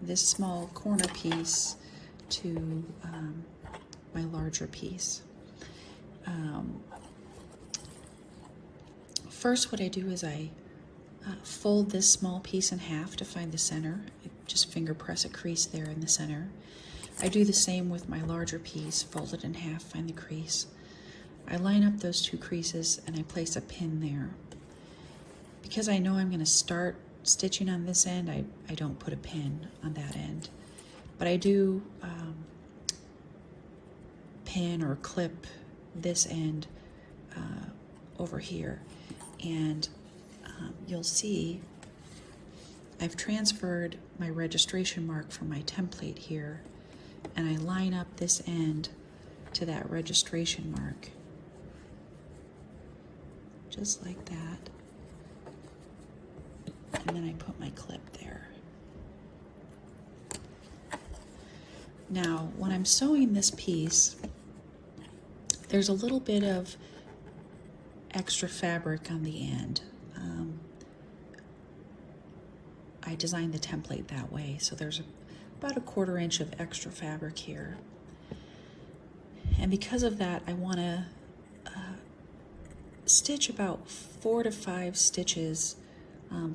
this small corner piece to my larger piece. First, what I do is I fold this small piece in half to find the center. I just finger press a crease there in the center. I do the same with my larger piece, fold it in half, find the crease. I line up those two creases and I place a pin there. Because I know I'm going to start stitching on this end, I don't put a pin on that end. But I do pin or clip this end over here. And you'll see I've transferred my registration mark from my template here, and I line up this end to that registration mark, just like that. And then I put my clip there. Now, when I'm sewing this piece, there's a little bit of extra fabric on the end. I designed the template that way, so there's about 1/4 inch of extra fabric here. And because of that, I want to stitch about 4 to 5 stitches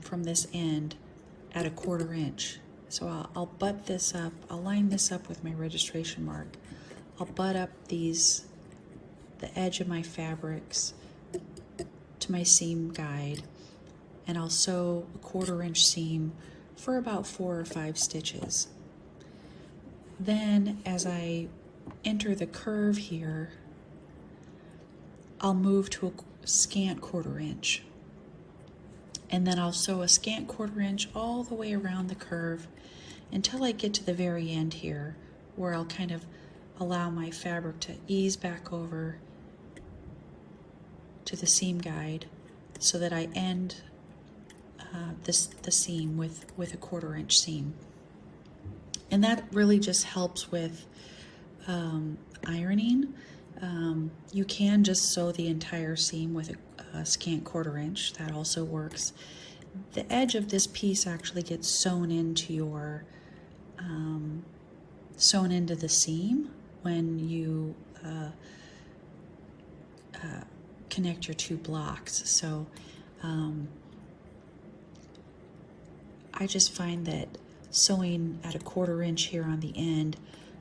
from this end at 1/4 inch. So I'll butt this up, I'll line this up with my registration mark. I'll butt up the edge of my fabrics to my seam guide, and I'll sew a 1/4 inch seam for about 4 or 5 stitches. Then as I enter the curve here, I'll move to a scant 1/4 inch. And then I'll sew a scant 1/4 inch all the way around the curve until I get to the very end here, where I'll kind of allow my fabric to ease back over to the seam guide so that I end the seam with a 1/4 inch seam. And that really just helps with ironing. You can just sew the entire seam with a scant 1/4 inch. That also works. The edge of this piece actually gets sewn into your sewn into the seam when you connect your two blocks. So I just find that sewing at a 1/4 inch here on the end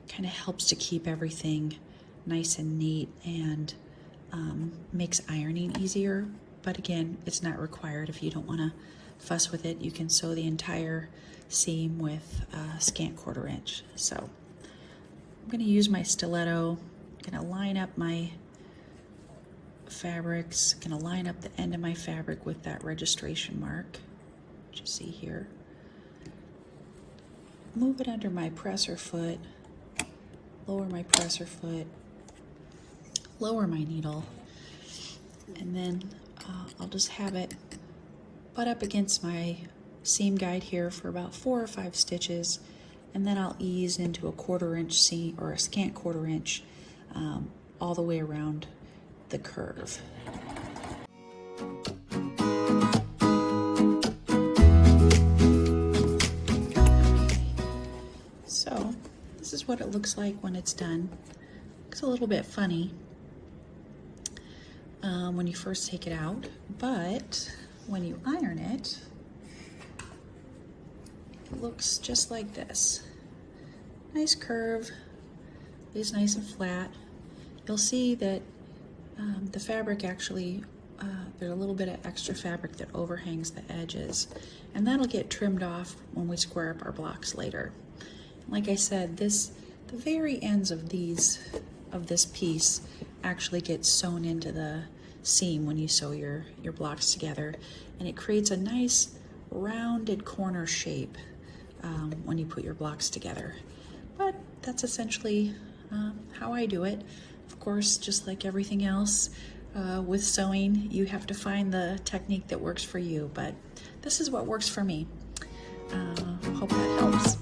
kind of helps to keep everything nice and neat, and makes ironing easier. But again, it's not required. If you don't want to fuss with it, you can sew the entire seam with a scant 1/4 inch. So I'm going to use my stiletto. I'm going to line up my fabrics. I'm going to line up the end of my fabric with that registration mark, which you see here. Move it under my presser foot, lower my presser foot, lower my needle, and then I'll just have it butt up against my seam guide here for about 4 or 5 stitches, and then I'll ease into a 1/4 inch seam, or a scant 1/4 inch, all the way around the curve. So this is what it looks like when it's done. Looks a little bit funny when you first take it out, but when you iron it, it looks just like this. Nice curve, is nice and flat. You'll see that the fabric actually, there's a little bit of extra fabric that overhangs the edges, and that'll get trimmed off when we square up our blocks later. Like I said, the very ends of this piece actually get sewn into the seam when you sew your blocks together, and it creates a nice rounded corner shape when you put your blocks together. But that's essentially how I do it. Of course, just like everything else with sewing, you have to find the technique that works for you, but this is what works for me. Hope that helps.